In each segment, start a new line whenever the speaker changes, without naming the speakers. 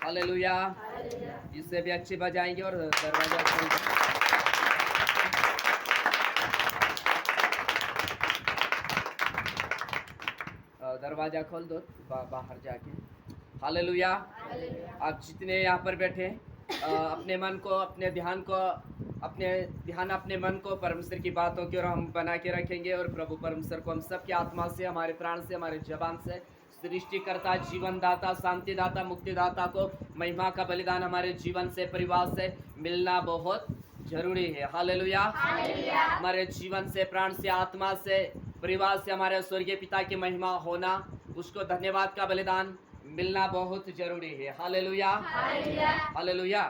Hallelujah. इससे भी अच्छी बजाएंगे और दरवाजा खोल दो। दरवाजा खोल दो बाहर जाके। हालेलुया। आप जितने यहाँ पर बैठे अपने मन को, अपने ध्यान को, अपने मन को परमेश्वर की बातों की ओर हम बना के रखेंगे और प्रभु परमेश्वर को हम सबकी आत्मा से, हमारे प्राण से, हमारे जबान से, सृष्टिकर्ता, जीवन दाता, शांति दाता, मुक्ति दाता को महिमा का बलिदान हमारे जीवन से, परिवार से मिलना बहुत जरूरी है। हालेलुया। हमारे जीवन से, प्राण से, आत्मा से, परिवार से हमारे स्वर्गीय पिता की महिमा होना, उसको धन्यवाद का बलिदान मिलना बहुत जरूरी है। हालेलुया। हालेलुया।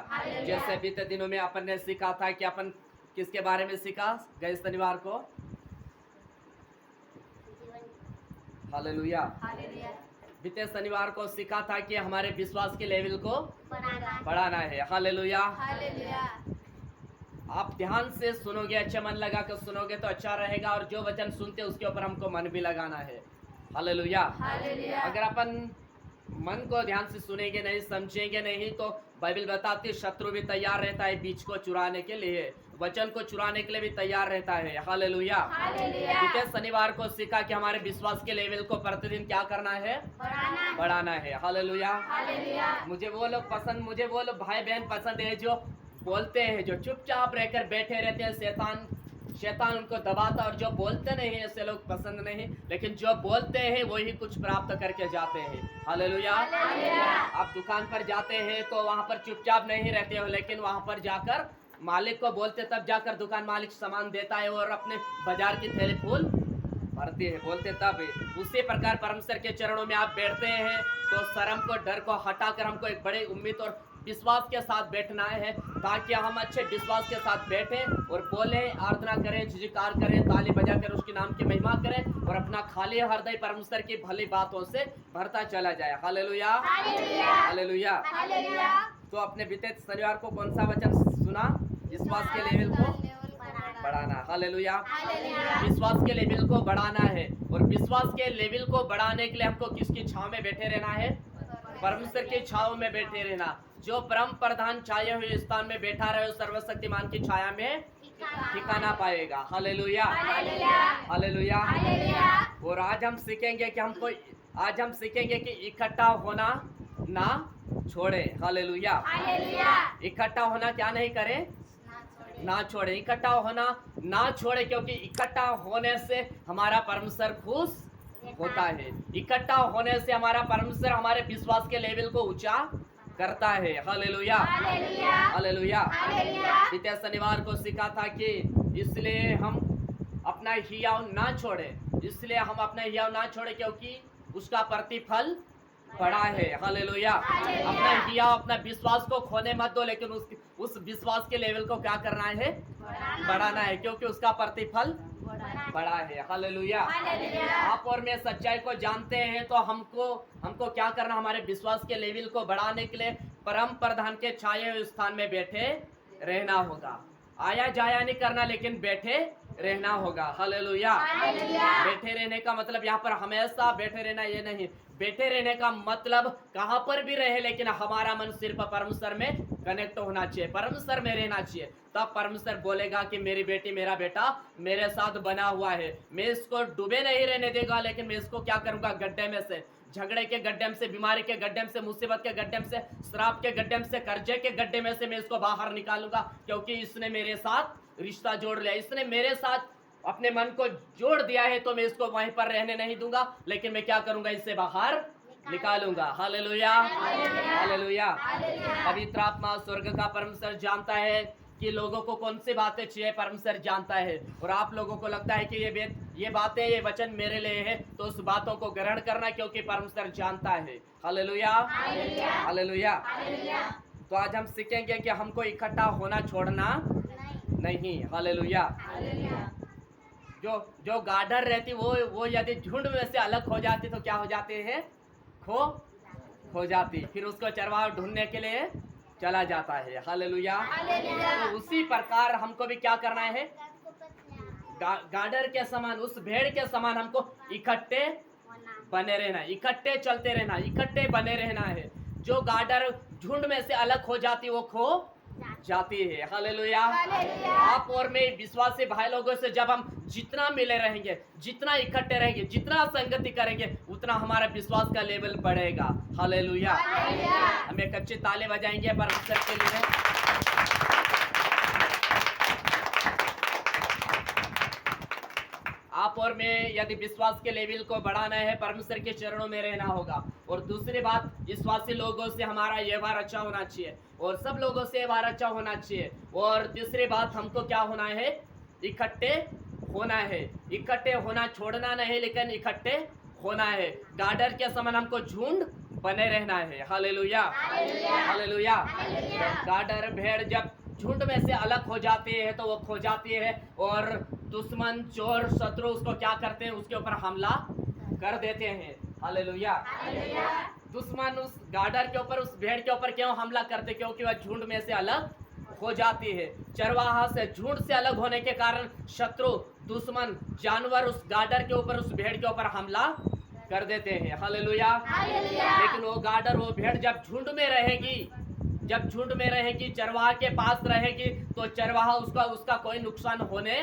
जैसे बीते दिनों में अपन ने सीखा था कि अपन किसके बारे में सीखा गए शनिवार को? हालेलुया। बीते शनिवार को सीखा था कि हमारे विश्वास के लेवल को बढ़ाना है। हालेलुया। आप ध्यान से सुनोगे, अच्छा मन लगा कर सुनोगे तो अच्छा रहेगा, और जो वचन सुनते उसके ऊपर हमको मन भी लगाना है। हालेलुया। अगर अपन मन को ध्यान से सुनेंगे नहीं, समझेंगे नहीं, तो बाइबल बताती है शत्रु भी तैयार रहता है बीच को चुराने के लिए, वचन को चुराने के लिए भी तैयार रहता है। हालेलुया। बीते शनिवार को सीखा कि हमारे विश्वास के लेवल को प्रतिदिन क्या करना है? बढ़ाना है। हालेलुया। मुझे वो लोग भाई बहन पसंद है जो बोलते हैं, जो चुपचाप रहकर बैठे रहते हैं, शैतान उनको दबाता, और जो बोलते नहीं ऐसे लोग पसंद नहीं, लेकिन जो बोलते हैं वही कुछ प्राप्त करके जाते हैं। हालेलुया। आप दुकान पर जाते हैं तो वहां पर चुपचाप नहीं रहते हो, लेकिन वहां पर जाकर मालिक को बोलते, तब जाकर दुकान मालिक सामान देता है और अपने बाजार की थैली फूल भरती है, बोलते तब। उसी प्रकार परमेश्वर के चरणों में आप बैठते हैं तो शर्म को, डर को हटाकर हमको एक बड़ी उम्मीद और विश्वास के साथ बैठना है, ताकि हम अच्छे विश्वास के साथ बैठें और बोलें, आराधना करें, झिझकार करें, ताली बजाकर उसके नाम की महिमा करें और अपना खाली हृदय परमेश्वर की भली बातों से भरता चला जाए। हालेलुया। हालेलुया। तो अपने बीते शनिवार को कौन सा वचन सुना? विश्वास के लेवल को बढ़ाना। हालेलुया। विश्वास के लेवल को बढ़ाना है, और विश्वास के लेवल को बढ़ाने के लिए हमको किसकी छांव में बैठे रहना है? परमेश्वर की छांव में बैठे रहना। जो परम प्रधान छाए हुए स्थान में बैठा रहे, सर्वशक्तिमान की छाया में ठिकाना पाएगा। हालेलुया। हालेलुया। और आज हम सीखेंगे कि इकट्ठा होना ना छोड़े। हालेलुया। इकट्ठा होना क्या नहीं करे? ना छोड़े। इकट्ठा होना ना छोड़े, क्योंकि इकट्ठा होने से हमारा परमेश्वर खुश होता है। इकट्ठा होने से हमारा परमेश्वर हमारे विश्वास के लेवल को ऊंचा करता है। हालेलुया। हालेलुया। बीते शनिवार को सीखा था कि इसलिए हम अपना हियाव ना छोड़े, क्योंकि उसका प्रतिफल बड़ा है। हालेलुया। अपना हियाव, अपना विश्वास को खोने मत दो, लेकिन उस विश्वास के लेवल को क्या करना है? बढ़ाना है, क्योंकि उसका प्रतिफल बड़ा है। हालेलुया। आप और मैं सच्चाई को जानते हैं, तो हमको क्या करना? हमारे विश्वास के लेवल को बढ़ाने के लिए परम प्रधान के छाए हुए स्थान में बैठे रहना होगा। आया जाया नहीं करना, लेकिन बैठे रहना होगा। हालेलुया। बैठे रहने का मतलब यहाँ पर हमेशा बैठे रहना ये नहीं। बैठे रहने का मतलब कहाँ पर भी रहे, लेकिन हमारा मन सिर्फ परमेश्वर में कनेक्ट होना चाहिए, परमेश्वर में रहना चाहिए। तब परमेश्वर बोलेगा कि मेरी बेटी, मेरा बेटा मेरे साथ बना हुआ है, मैं इसको डूबे नहीं रहने देगा, लेकिन मैं इसको क्या करूंगा? गड्ढे में से, झगड़े के गड्ढे से, बीमारी के गड्ढे से, मुसीबत के गड्ढे से, श्राप के गड्ढे से, कर्जे के गड्ढे में से मैं इसको बाहर निकालूंगा, क्योंकि इसने मेरे साथ रिश्ता जोड़ लिया, इसने मेरे साथ अपने मन को जोड़ दिया है। तो मैं इसको वहीं पर रहने नहीं दूंगा, लेकिन मैं क्या करूंगा? इससे बाहर निकालूंगा। हालेलुया। हालेलुया। पवित्र आत्मा, स्वर्ग का परमेश्वर जानता है कि लोगों को कौन सी बातें चाहिए, परमेश्वर जानता है। और आप लोगों को लगता है कि ये बातें, ये वचन मेरे लिए है, तो उस बातों को ग्रहण करना, क्योंकि परमेश्वर जानता है। हालेलुया। हालेलुया। तो आज हम सीखेंगे कि हमको इकट्ठा होना छोड़ना नहीं। हालेलुया। जो गार्डर रहती वो यदि झुंड में से अलग हो जाती तो क्या हो जाते हैं? खो जाती, फिर उसको चरवाहा ढूंढने के लिए चला जाता है। हालेलुया। तो उसी प्रकार हमको भी क्या करना है? गार्डर के समान, उस भेड़ के समान हमको इकट्ठे बने रहना, इकट्ठे चलते रहना, इकट्ठे बने रहना है। जो गार्डर झुंड में से अलग हो जाती, वो खो जाती है। हालेलुया। आप और मैं विश्वासी भाई लोगों से जब हम जितना मिले रहेंगे, जितना इकट्ठे रहेंगे, जितना संगति करेंगे, उतना हमारा विश्वास का लेवल बढ़ेगा। हालेलुया। हम एक अच्छे ताले बजाएंगे परमेश्वर के लिए। आप और मैं यदि विश्वास के लेवल को बढ़ाना है, परमेश्वर के चरणों में रहना होगा। और दूसरी बात, विश्वासी लोगों से हमारा व्यवहार अच्छा होना चाहिए और सब लोगों से व्यवहार अच्छा होना चाहिए। और तीसरी बात, हमको क्या होना है? इकट्ठे होना है। इकट्ठे होना छोड़ना नहीं, लेकिन इकट्ठे होना है। गाडर के समान हमको झुंड बने रहना है। Hallelujah, hallelujah. गाडर भेड़ जब झुंड में से अलग हो जाती है तो वो खो जाती है और दुश्मन, चोर, शत्रु उसको क्या करते हैं? उसके ऊपर हमला कर देते हैं। हालेलुया। दुश्मन उस गाडर के ऊपर, उस भेड़ के ऊपर क्यों हमला करते? क्योंकि वह झुंड में से अलग हो जाती है। चरवाहा से, झुंड से अलग होने के कारण शत्रु, दुश्मन, जानवर उस गाडर के ऊपर, उस भेड़ के ऊपर हमला कर देते हैं। हालेलुया। लेकिन वो गाडर, वो भेड़ जब झुंड में रहेगी, जब झुंड में रहेगी, चरवाहा के पास रहेगी, तो चरवाहा उसका कोई नुकसान होने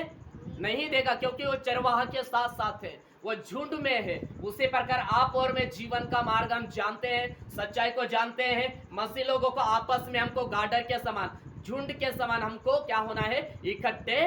नहीं देगा, क्योंकि वो चरवाहा के साथ साथ है, वो झुंड में है। उसी प्रकार आप और मैं जीवन का मार्ग हम जानते हैं, सच्चाई को जानते हैं। मसीह लोगों को आपस में हमको गाडर के समान, झुंड के समान हमको क्या होना है? इकट्ठे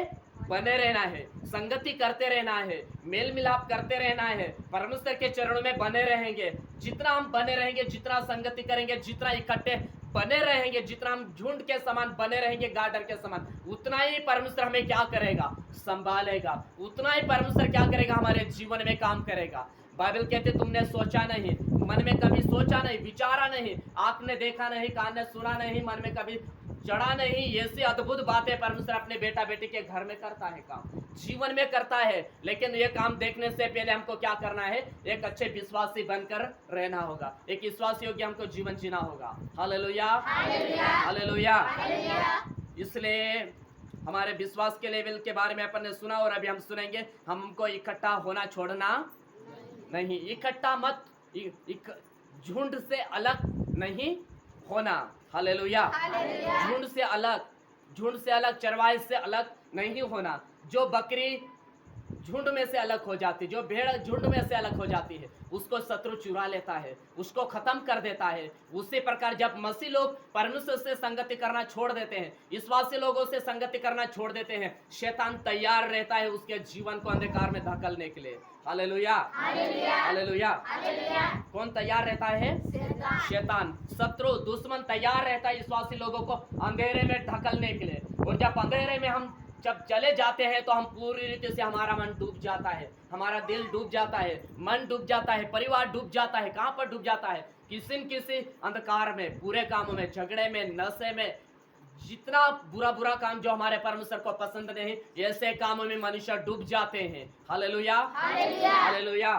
बने रहना है, संगति करते रहना है, मेल मिलाप करते रहना है, परमेश्वर के चरणों में बने रहेंगे। जितना हम बने रहेंगे, जितना संगति करेंगे, जितना इकट्ठे बने रहेंगे, जितना हम झुंड के समान बने रहेंगे, गाडर के समान, उतना ही परमेश्वर हमें क्या करेगा? संभालेगा। उतना ही परमेश्वर क्या करेगा? हमारे जीवन में काम करेगा। बाइबल कहते, तुमने सोचा नहीं, मन में कभी सोचा नहीं, विचारा नहीं, आंख ने देखा नहीं, कान ने सुना नहीं, मन में कभी चढ़ा नहीं, ऐसी अद्भुत बातें परमेश्वर अपने बेटा बेटी के घर में करता है, काम जीवन में करता है। लेकिन ये काम देखने से पहले हमको क्या करना है? एक अच्छे विश्वासी बनकर रहना होगा, एक विश्वास योग्य हमको जीवन जीना होगा। Hallelujah, hallelujah. इसलिए हमारे विश्वास के लेवल के बारे में अपन ने सुना और अभी हम सुनेंगे। हमको इकट्ठा होना छोड़ना नहीं, इकट्ठा मत, झुंड से अलग नहीं होना। हालेलुया। झुंड से अलग, झुंड से अलग, चरवाहे से अलग नहीं होना। जो बकरी झुंड में से अलग हो जाती, जो भेड़ झुंड में से अलग हो जाती है, उसको शत्रु चुरा लेता है, उसको खत्म कर देता है। उसी प्रकार जब मसीह लोग परमेश्वर से संगति करना छोड़ देते हैं, विश्वासी लोगों से संगति करना छोड़ देते हैं, शैतान तैयार रहता है उसके जीवन को अंधकार में धकेलने के लिए। Hallelujah, hallelujah. कौन तैयार रहता है? शैतान, शत्रु, दुश्मन तैयार रहता है विश्वासी लोगों को अंधेरे में ढकलने के लिए। और जब अंधेरे में हम जब चले जाते हैं तो हम पूरी रीति से, हमारा मन डूब जाता है, हमारा दिल डूब जाता है, मन डूब जाता है, परिवार डूब जाता है। कहाँ पर डूब जाता है? किसी न किसी अंधकार में, बुरे कामों में, झगड़े में, नशे में, जितना बुरा बुरा काम जो हमारे परमेश्वर को पसंद नहीं, ऐसे कामों में मनुष्य डूब जाते हैं। Hallelujah, hallelujah.